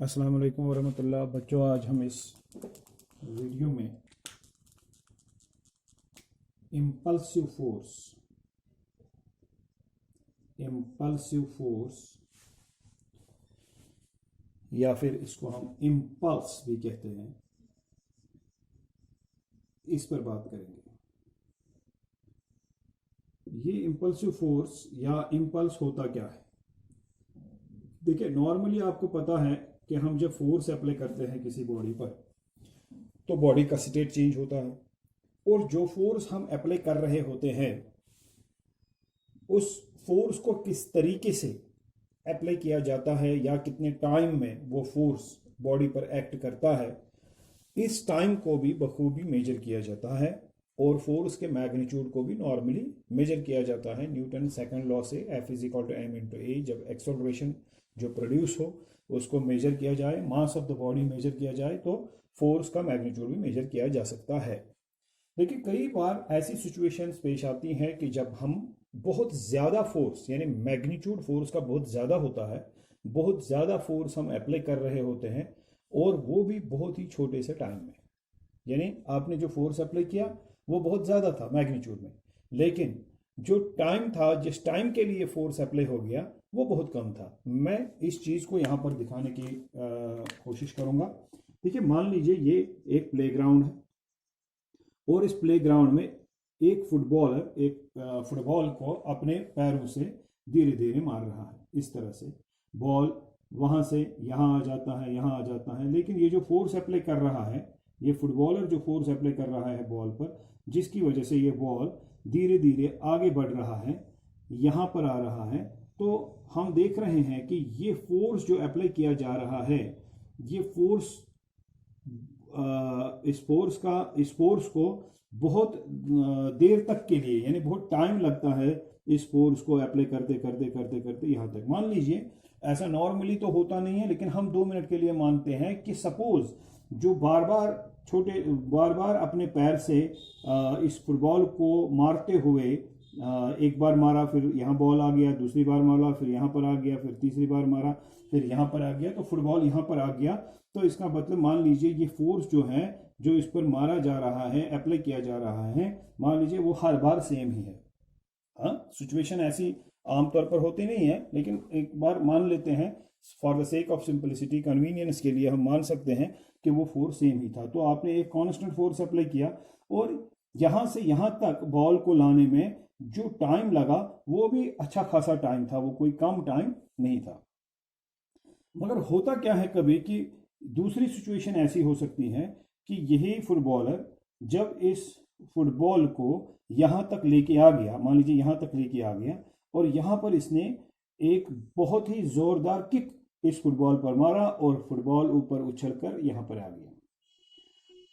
अस्सलाम वालेकुम वरहमतुल्लाह। बच्चों, आज हम इस वीडियो में इम्पल्सिव फोर्स या फिर इसको हम इम्पल्स भी कहते हैं, इस पर बात करेंगे। ये इम्पल्सिव फोर्स या इम्पल्स होता क्या है? देखिए, नॉर्मली आपको पता है कि हम जब फोर्स अप्लाई करते हैं किसी बॉडी पर तो बॉडी का स्टेट चेंज होता है, और जो फोर्स हम अप्लाई कर रहे होते हैं उस फोर्स को किस तरीके से अप्लाई किया जाता है या कितने टाइम में वो फोर्स बॉडी पर एक्ट करता है, इस टाइम को भी बखूबी मेजर किया जाता है। और फोर्स के मैग्नीट्यूड को भी नॉर्मली मेजर किया जाता है न्यूटन सेकंड लॉ से, F = m/a। जब एक्सेलरेशन जो प्रोड्यूस हो उसको मेजर किया जाए, mass of the body measure किया जाए, तो फोर्स का मैग्नीट्यूड भी मेजर किया जा सकता है। लेकिन कई बार ऐसी सिचुएशंस पेश आती हैं कि जब हम बहुत ज़्यादा फोर्स, यानी मैग्नीट्यूड फोर्स का बहुत ज़्यादा होता है, बहुत ज़्यादा फोर्स हम अप्लाई कर रहे होते हैं, और वो भी बहुत ही छोटे से टाइम में। यानी आपने जो फोर्स अप्लाई किया वो बहुत ज़्यादा था मैग्नीट्यूड में, लेकिन जो टाइम था, जिस टाइम के लिए फोर्स अप्लाई हो गया, वो बहुत कम था। मैं इस चीज़ को यहाँ पर दिखाने की कोशिश करूँगा। देखिए, मान लीजिए ये एक प्लेग्राउंड है, और इस प्लेग्राउंड में एक फुटबॉलर एक फुटबॉल को अपने पैरों से धीरे धीरे मार रहा है। इस तरह से बॉल वहाँ से यहाँ आ जाता है, यहाँ आ जाता है, लेकिन ये जो फोर्स अप्लाई कर रहा है, ये फुटबॉलर जो फोर्स अप्लाई कर रहा है बॉल पर, जिसकी वजह से ये बॉल धीरे धीरे आगे बढ़ रहा है, यहाँ पर आ रहा है, तो हम देख रहे हैं कि ये फोर्स जो अप्लाई किया जा रहा है, ये फोर्स इस फोर्स को बहुत देर तक के लिए, यानी बहुत टाइम लगता है इस फोर्स को अप्लाई करते करते करते करते यहाँ तक। मान लीजिए, ऐसा नॉर्मली तो होता नहीं है, लेकिन हम 2 मिनट के लिए मानते हैं कि सपोज जो बार बार अपने पैर से इस फुटबॉल को मारते हुए, एक बार मारा, फिर यहाँ बॉल आ गया, दूसरी बार मारा, फिर यहाँ पर आ गया, फिर तीसरी बार मारा, फिर यहाँ पर आ गया, तो फुटबॉल यहाँ पर आ गया। तो इसका मतलब मान लीजिए ये फोर्स जो है, जो इस पर मारा जा रहा है, अप्लाई किया जा रहा है, मान लीजिए वो हर बार सेम ही है। हाँ, सिचुएशन ऐसी आमतौर पर होती नहीं है, लेकिन एक बार मान लेते हैं for the sake of simplicity, convenience के लिए हम मान सकते हैं कि वो फोर्स सेम ही था। तो आपने एक कांस्टेंट फोर्स अप्लाई किया, और यहाँ से यहाँ तक बॉल को लाने में जो टाइम लगा वो भी अच्छा खासा टाइम था, वो कोई कम टाइम नहीं था। मगर होता क्या है कभी कि दूसरी सिचुएशन ऐसी हो सकती है कि यही फुटबॉलर जब इस फुटबॉल को यहाँ तक लेके आ गया, मान लीजिए यहाँ तक लेके आ गया, और यहाँ पर इसने एक बहुत ही जोरदार किक इस फुटबॉल पर मारा, और फुटबॉल ऊपर उछलकर यहाँ पर आ गया।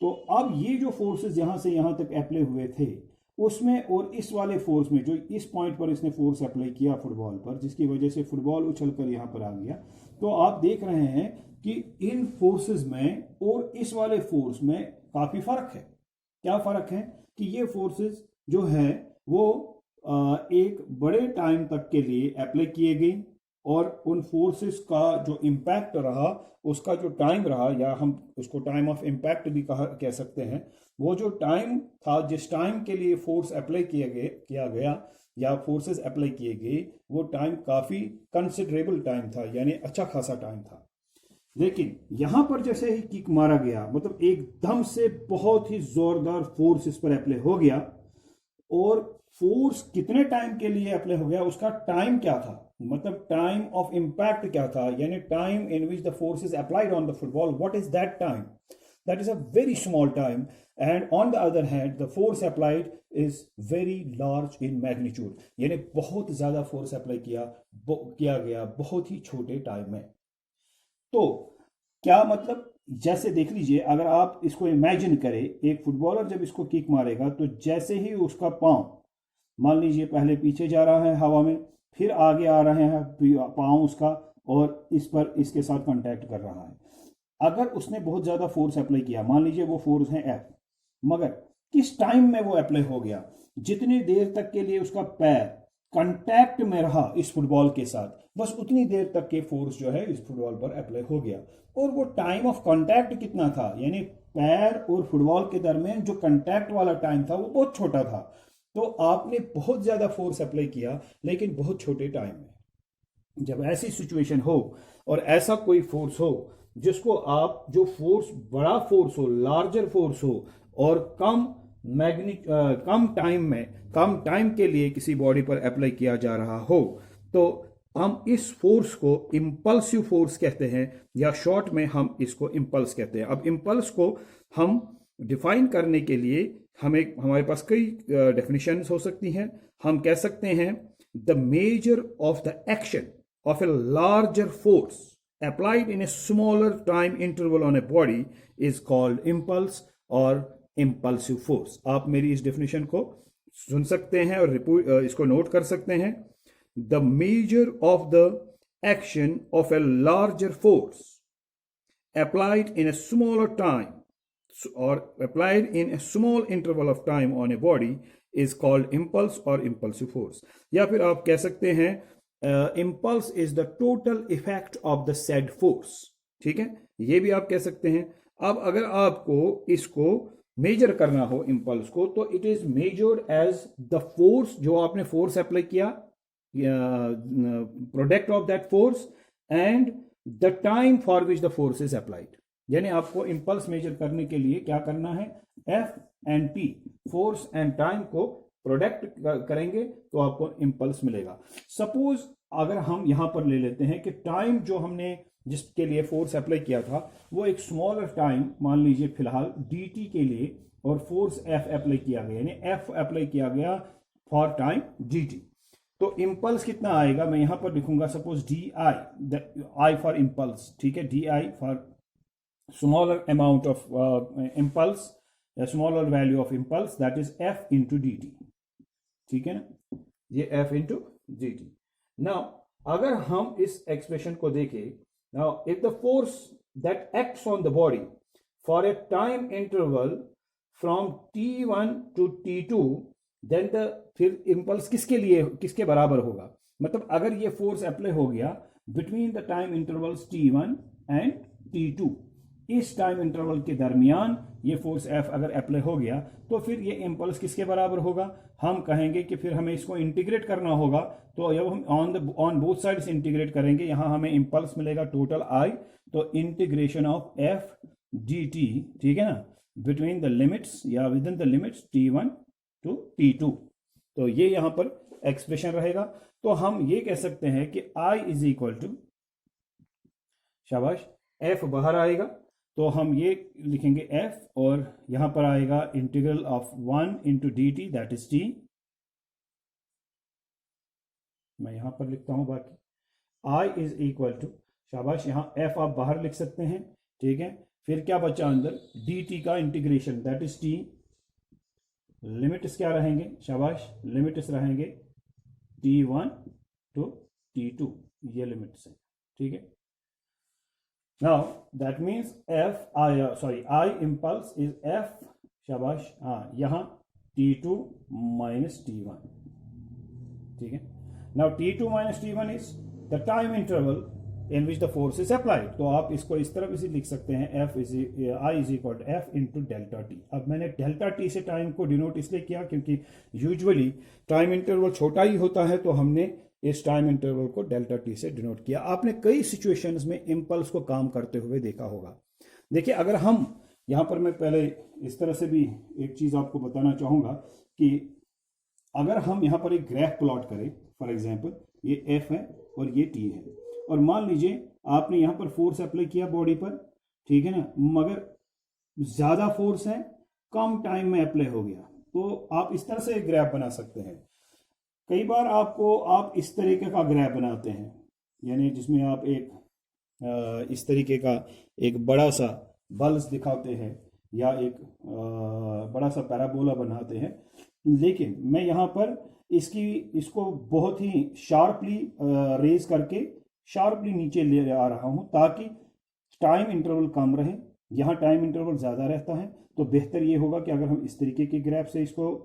तो अब ये जो फोर्सेस यहाँ से यहाँ तक अप्लाई हुए थे उसमें, और इस वाले फोर्स में जो इस पॉइंट पर इसने फोर्स अप्लाई किया फुटबॉल पर, जिसकी वजह से फुटबॉल उछलकर यहाँ पर आ गया, तो आप देख रहे हैं कि इन फोर्सेस में और इस वाले फोर्स में काफ़ी फ़र्क है। क्या फ़र्क है कि ये फोर्सेस जो है वो एक बड़े टाइम तक के लिए अप्लाई किए गई, और उन फोर्सेस का जो इम्पैक्ट रहा, उसका जो टाइम रहा, या हम उसको टाइम ऑफ इम्पैक्ट भी कह सकते हैं, वो जो टाइम था, जिस टाइम के लिए फोर्स अप्लाई किया गया या फोर्सेस अप्लाई किए गए, वो टाइम काफ़ी कंसिडरेबल टाइम था, यानी अच्छा खासा टाइम था। लेकिन यहाँ पर जैसे ही किक मारा गया, मतलब एकदम से बहुत ही जोरदार फोर्स इस पर अप्लाई हो गया, और फोर्स कितने टाइम के लिए अप्लाई हो गया, उसका टाइम क्या था, मतलब टाइम ऑफ इम्पैक्ट क्या था, यानी time in which the force is applied on the football, what is that time? That is a very small time, and on the other hand the force applied is very large in magnitude, यानी बहुत ज्यादा force apply किया गया बहुत ही छोटे time में। तो क्या मतलब, जैसे देख लीजिए, अगर आप इसको इमेजिन करें, एक फुटबॉलर जब इसको किक मारेगा तो जैसे ही उसका पांव, मान लीजिए पहले पीछे जा रहा है हवा में, फिर आगे आ रहे हैं पांव उसका, और इस पर इसके साथ कांटेक्ट कर रहा है, अगर उसने बहुत ज़्यादा फोर्स अप्लाई किया, मान लीजिए वो फोर्स है F, मगर किस टाइम में वो अप्लाई हो गया, जितनी देर तक के लिए उसका पैर कांटेक्ट में रहा इस फुटबॉल के साथ, बस उतनी देर तक के फोर्स जो है इस फुटबॉल पर अप्लाई हो गया। और वो टाइम ऑफ कांटेक्ट कितना था, यानी पैर और फुटबॉल के दरमियान जो कांटेक्ट वाला टाइम था वो बहुत छोटा था। तो आपने बहुत ज्यादा फोर्स अप्लाई किया लेकिन बहुत छोटे टाइम में। जब ऐसी सिचुएशन हो और ऐसा कोई फोर्स हो जिसको आप, जो फोर्स बड़ा फोर्स हो, लार्जर फोर्स हो और कम टाइम में, कम टाइम के लिए किसी बॉडी पर अप्लाई किया जा रहा हो, तो हम इस फोर्स को इंपल्सिव फोर्स कहते हैं, या शॉर्ट में हम इसको इंपल्स कहते हैं। अब इंपल्स को हम डिफाइन करने के लिए हमारे पास कई डेफिनेशंस हो सकती हैं। हम कह सकते हैं the measure of the action of a larger force applied in a smaller time interval on a body is called impulse or impulsive force। आप मेरी इस डेफिनेशन को सुन सकते हैं और इसको नोट कर सकते हैं। The measure of the action of a larger force applied in a smaller time or applied in a small interval of time on a body is called impulse or impulsive force। या फिर आप कह सकते हैं impulse is the total effect of the said force। ठीक है, ये भी आप कह सकते हैं। अब अगर आपको इसको मेजर करना हो impulse को, तो it is measured as the force, जो आपने फोर्स अप्लाई किया, product of that force and the time for which the force is applied. यानी आपको इंपल्स मेजर करने के लिए क्या करना है, F and T, force and time को प्रोडक्ट करेंगे तो आपको इंपल्स मिलेगा। सपोज अगर हम यहां पर ले लेते हैं कि टाइम जो हमने जिसके लिए फोर्स अप्लाई किया था वो एक स्मॉलर टाइम, मान लीजिए फिलहाल डी टी के लिए, और फोर्स एफ अप्लाई किया गया, यानी एफ अप्लाई किया गया फॉर टाइम डी टी, तो इंपल्स कितना आएगा, मैं यहां पर लिखूंगा suppose D I, I for impulse, ठीक है, D I for smaller amount of impulse, smaller value of impulse, that is F into D T. ठीक है ना, ये F into D T. Now अगर हम इस एक्सप्रेशन को देखें, now if the force that acts on the body for a time interval from t1 to t2, then the, फिर इंपल्स किसके लिए, किसके बराबर होगा, मतलब अगर ये फोर्स अप्लाई हो गया between the time intervals t1 and t2, इस टाइम इंटरवल के दरमियान ये फोर्स एफ अगर अप्लाई हो गया, तो फिर ये इंपल्स किसके बराबर होगा, हम कहेंगे कि फिर हमें इसको इंटीग्रेट करना होगा। तो जब हम ऑन बोथ साइड्स इंटीग्रेट करेंगे, यहां हमें इंपल्स मिलेगा टोटल आई, तो integration of F D T, ठीक है ना, बिटवीन द लिमिट्स या within the limits t1 to t2, तो ये यहां पर एक्सप्रेशन रहेगा। तो हम ये कह सकते हैं कि I इज इक्वल टू, शाबाश, F बाहर आएगा तो हम ये लिखेंगे F, और यहां पर आएगा integral of 1 into D T, that is T, मैं यहां पर लिखता हूं बाकी, I इज इक्वल टू, शाबाश, यहां F आप बाहर लिख सकते हैं, ठीक है, फिर क्या बचा अंदर, डी टी का integration, that is T, limits क्या रहेंगे, शाबाश, लिमिट्स रहेंगे t1 टू t2, ये लिमिट्स है, ठीक है। Now that means I impulse is F, शाबाश, हाँ, यहां t2 माइनस t1, ठीक है। Now t2 minus t1 is the time interval in which the force is applied, तो आप इसको इस तरह से लिख सकते हैं, I is equal to F into delta T. अब मैंने डेल्टा टी से टाइम को डिनोट इसलिए किया क्योंकि यूजुअली टाइम इंटरवल छोटा ही होता है, तो हमने इस टाइम इंटरवल को डेल्टा टी से डिनोट किया। आपने कई सिचुएशंस में इंपल्स को काम करते हुए देखा होगा। देखिए, अगर हम यहां पर, मैं पहले इस तरह से भी एक चीज आपको बताना चाहूंगा कि अगर हम यहां पर एक ग्राफ प्लॉट करें, फॉर एग्जांपल ये एफ है और ये टी है, और मान लीजिए आपने यहां पर फोर्स अप्लाई किया बॉडी पर, ठीक है ना, मगर ज्यादा फोर्स है, कम टाइम में अप्लाई हो गया, तो आप इस तरह से एक ग्राफ बना सकते हैं। कई बार आप इस तरीके का ग्राफ बनाते हैं, यानी जिसमें आप एक इस तरीके का एक बड़ा सा बल्ब दिखाते हैं या एक बड़ा सा पैराबोला बनाते हैं, लेकिन मैं यहाँ पर इसको बहुत ही शार्पली रेज करके शार्पली नीचे ले आ रहा हूँ ताकि टाइम इंटरवल कम रहे। यहाँ टाइम इंटरवल ज़्यादा रहता है, तो बेहतर ये होगा कि अगर हम इस तरीके के ग्राफ से इसको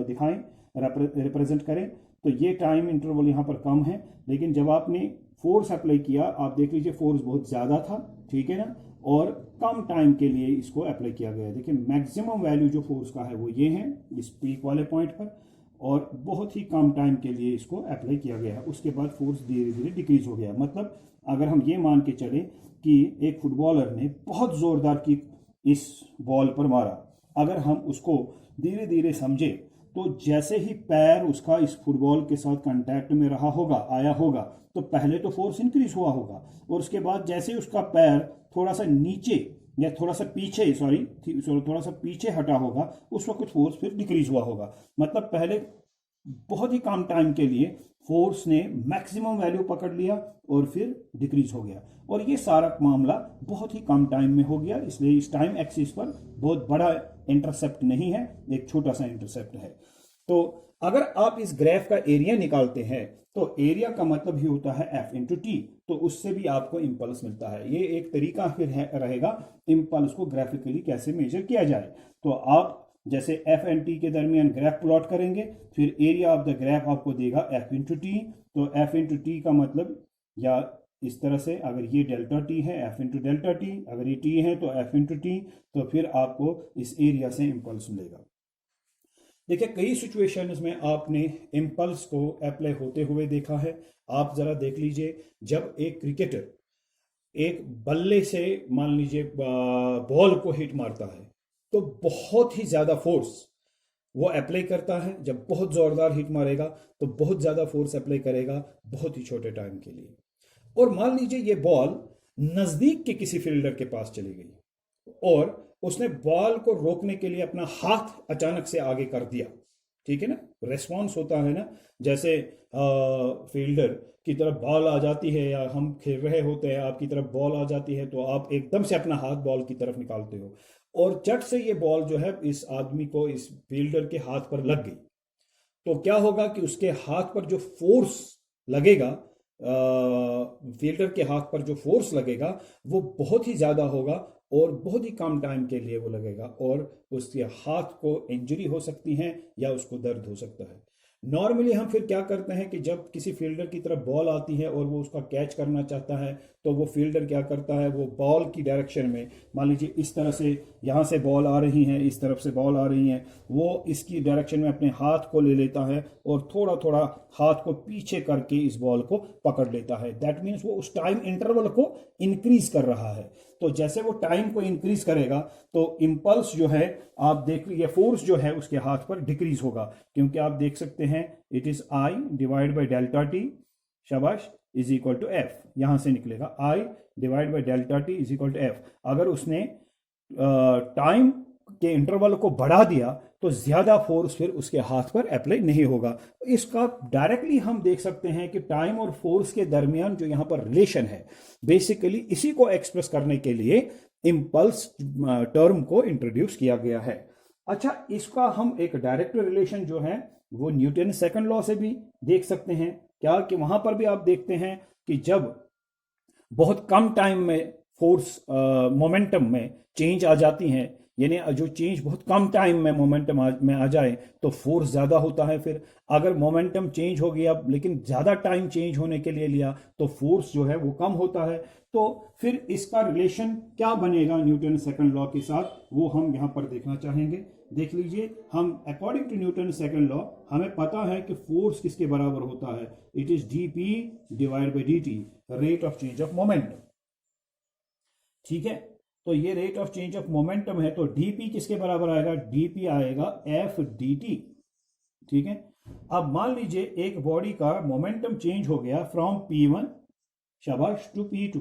दिखाएं, रिप्रेजेंट करें, तो ये टाइम इंटरवल यहाँ पर कम है, लेकिन जब आपने फोर्स अप्लाई किया, आप देख लीजिए फोर्स बहुत ज़्यादा था, ठीक है ना, और कम टाइम के लिए इसको अप्लाई किया गया है। देखिए मैक्सिमम वैल्यू जो फोर्स का है वो ये है इस पीक वाले पॉइंट पर, और बहुत ही कम टाइम के लिए इसको अप्लाई किया गया है। उसके बाद फोर्स धीरे धीरे डिक्रीज हो गया। मतलब अगर हम ये मान के चले कि एक फुटबॉलर ने बहुत ज़ोरदार किक इस बॉल पर मारा, अगर हम उसको धीरे धीरे समझे तो जैसे ही पैर उसका इस फुटबॉल के साथ कांटेक्ट में रहा होगा, आया होगा, तो पहले तो फोर्स इंक्रीज हुआ होगा, और उसके बाद जैसे ही उसका पैर थोड़ा सा नीचे या थोड़ा सा पीछे थोड़ा सा पीछे हटा होगा, उस वक्त फोर्स फिर डिक्रीज हुआ होगा। मतलब पहले बहुत ही कम टाइम के लिए फोर्स ने मैक्सिमम वैल्यू पकड़ लिया और फिर डिक्रीज हो गया, और ये सारा मामला बहुत ही कम टाइम में हो गया। इसलिए इस टाइम एक्सिस पर बहुत बड़ा इंटरसेप्ट नहीं है, एक छोटा सा इंटरसेप्ट है। तो अगर आप इस ग्राफ का एरिया निकालते हैं तो एरिया का मतलब ही होता है एफ इंटू टी, तो उससे भी आपको इंपल्स मिलता है। ये एक तरीका फिर रहेगा इम्पल्स को ग्राफिकली कैसे मेजर किया जाए। तो आप जैसे एफ एंड टी के दरमियान ग्राफ प्लॉट करेंगे, फिर एरिया ऑफ द ग्राफ आपको देगा एफ इंटू टी। तो एफ इंटू टी का मतलब, या इस तरह से अगर ये डेल्टा टी है एफ इंटू डेल्टा टी, अगर ये टी है तो एफ इंटू टी, तो फिर आपको इस एरिया से इम्पल्स मिलेगा। देखिए कई सिचुएशंस में आपने इम्पल्स को अप्लाई होते हुए देखा है। आप जरा देख लीजिए, जब एक क्रिकेटर एक बल्ले से मान लीजिए बॉल को हिट मारता है, तो बहुत ही ज्यादा फोर्स वो अप्लाई करता है। जब बहुत जोरदार हिट मारेगा तो बहुत ज्यादा फोर्स अप्लाई करेगा बहुत ही छोटे टाइम के लिए। और मान लीजिए ये बॉल नजदीक के किसी फील्डर के पास चली गई और उसने बॉल को रोकने के लिए अपना हाथ अचानक से आगे कर दिया, ठीक है ना। रेस्पॉन्स होता है ना, जैसे फील्डर की तरफ बॉल आ जाती है या हम खेल रहे होते हैं, आपकी तरफ बॉल आ जाती है, तो आप एकदम से अपना हाथ बॉल की तरफ निकालते हो और झट से ये बॉल जो है इस आदमी को, इस फील्डर के हाथ पर लग गई, तो क्या होगा कि उसके हाथ पर जो फोर्स लगेगा, फील्डर के हाथ पर जो फोर्स लगेगा वो बहुत ही ज्यादा होगा और बहुत ही कम टाइम के लिए वो लगेगा, और उसके हाथ को इंजरी हो सकती है या उसको दर्द हो सकता है। नॉर्मली हम फिर क्या करते हैं कि जब किसी फील्डर की तरफ बॉल आती है और वो उसका कैच करना चाहता है, तो वो फील्डर क्या करता है, वो बॉल की डायरेक्शन में, मान लीजिए इस तरह से यहाँ से बॉल आ रही है, इस तरफ से बॉल आ रही है, वो इसकी डायरेक्शन में अपने हाथ को ले लेता है और थोड़ा थोड़ा हाथ को पीछे करके इस बॉल को पकड़ लेता है। दैट मीन्स वो उस टाइम इंटरवल को इंक्रीज कर रहा है। तो जैसे वो टाइम को इंक्रीज करेगा तो इम्पल्स जो है, आप देख लीजिए फोर्स जो है उसके हाथ पर डिक्रीज होगा, क्योंकि आप देख सकते हैं it is I divide by delta T, शाबाश, इज इक्वल टू एफ। यहां से निकलेगा I divide by delta T is equal to F. अगर उसने टाइम के इंटरवल को बढ़ा दिया तो ज्यादा फोर्स फिर उसके हाथ पर अप्लाई नहीं होगा। इसका डायरेक्टली हम देख सकते हैं कि टाइम और फोर्स के दरमियान जो यहां पर रिलेशन है, बेसिकली इसी को एक्सप्रेस करने के लिए इम्पल्स टर्म को इंट्रोड्यूस किया गया है। अच्छा, इसका हम एक डायरेक्ट रिलेशन जो है वो न्यूटन सेकंड लॉ से भी देख सकते हैं। क्या कि वहां पर भी आप देखते हैं कि जब बहुत कम टाइम में फोर्स मोमेंटम में चेंज आ जाती है, यानी जो चेंज बहुत कम टाइम में मोमेंटम में आ जाए तो फोर्स ज्यादा होता है। फिर अगर मोमेंटम चेंज हो गया लेकिन ज्यादा टाइम चेंज होने के लिए लिया तो फोर्स जो है वो कम होता है। तो फिर इसका रिलेशन क्या बनेगा न्यूटन सेकंड लॉ के साथ, वो हम यहां पर देखना चाहेंगे। देख लीजिए, हम according to Newton second law हमें पता है कि फोर्स किसके बराबर होता है, it is dp divide by dt, rate of change of momentum, ठीक है। तो ये rate of change of momentum है, तो dp किसके बराबर आएगा, dp आएगा f dt, ठीक है। अब मान लीजिए एक बॉडी का मोमेंटम चेंज हो गया फ्रॉम p1 शाबाश टू p2,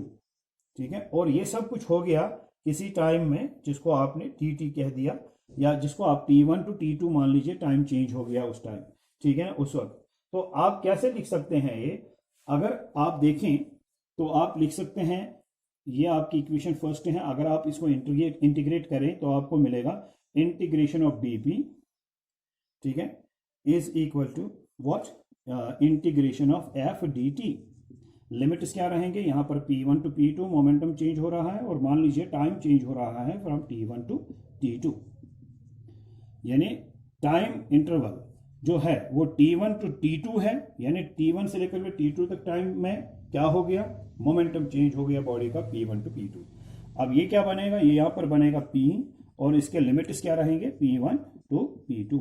ठीक है, और ये सब कुछ हो गया किसी टाइम में जिसको आपने tt कह दिया, या जिसको आप t1 टू t2 मान लीजिए, टाइम चेंज हो गया उस टाइम, ठीक है ना, उस वक्त। तो आप कैसे लिख सकते हैं ये, अगर आप देखें तो आप लिख सकते हैं, ये आपकी इक्वेशन फर्स्ट है, अगर आप इसको इंटीग्रेट करें तो आपको मिलेगा इंटीग्रेशन ऑफ dp, ठीक है, is equal to what, integration of f dt। Limits क्या रहेंगे, यहां पर p1 to p2 momentum change हो रहा है, और मान लीजिए टाइम चेंज हो रहा है फ्रॉम t1 टू t2, यानी टाइम इंटरवल जो है वो T1 टू T2 है, यानी T1 से लेकर के T2 तक टाइम में क्या हो गया, मोमेंटम चेंज हो गया बॉडी का P1 टू P2। अब ये क्या बनेगा, ये यहाँ पर बनेगा P और इसके लिमिट्स क्या रहेंगे, P1 टू P2।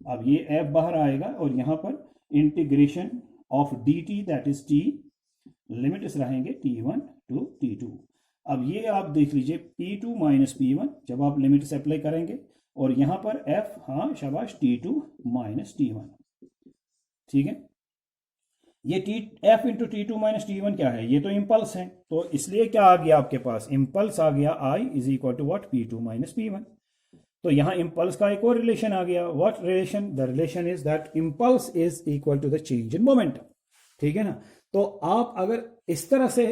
अब ये F बाहर आएगा और यहाँ पर integration of dt that is T, limits रहेंगे T1 टू T2। अब ये आप देख लीजिए P2 माइनस P1 जब आप लिमिट्स अप्लाई करेंगे, और यहां पर F, हाँ शाबाश, T2 माइनस T1, ठीक है। ये F into T2 minus T1 क्या है, ये तो इम्पल्स है, तो इसलिए क्या आ गया आपके पास, इम्पल्स आ गया I is equal to what, P2 minus P1। तो यहां इम्पल्स का एक और रिलेशन आ गया, what relation, the relation is that impulse is equal to the change in momentum, ठीक है ना। तो आप अगर इस तरह से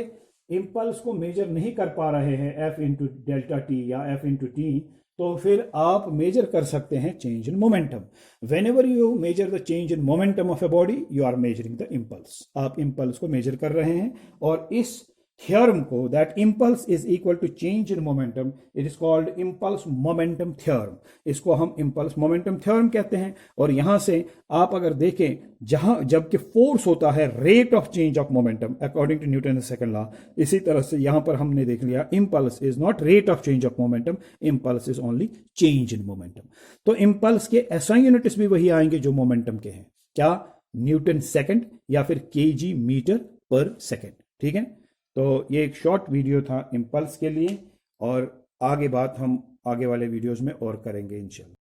इम्पल्स को मेजर नहीं कर पा रहे हैं F इंटू डेल्टा टी या F इंटू टी, तो फिर आप मेजर कर सकते हैं change in momentum. Whenever you measure the change in momentum of a body, you are measuring the impulse, आप इम्पल्स को मेजर कर रहे हैं। और इस थ्योरम को, that impulse is equal to change in momentum, it is called impulse momentum theorem, इसको हम इम्पल्स मोमेंटम थ्योरम कहते हैं। और यहां से आप अगर देखें, जहां जबकि फोर्स होता है rate of change of momentum according to Newton second law, इसी तरह से यहां पर हमने देख लिया impulse is not rate of change of momentum, impulse is only change in momentum. तो इम्पल्स के SI यूनिट्स भी वही आएंगे जो मोमेंटम के हैं, क्या, न्यूटन सेकंड या फिर kg मीटर पर सेकंड, ठीक है। तो ये एक शॉर्ट वीडियो था इम्पल्स के लिए, और आगे बात हम आगे वाले वीडियोस में और करेंगे इंशाल्लाह।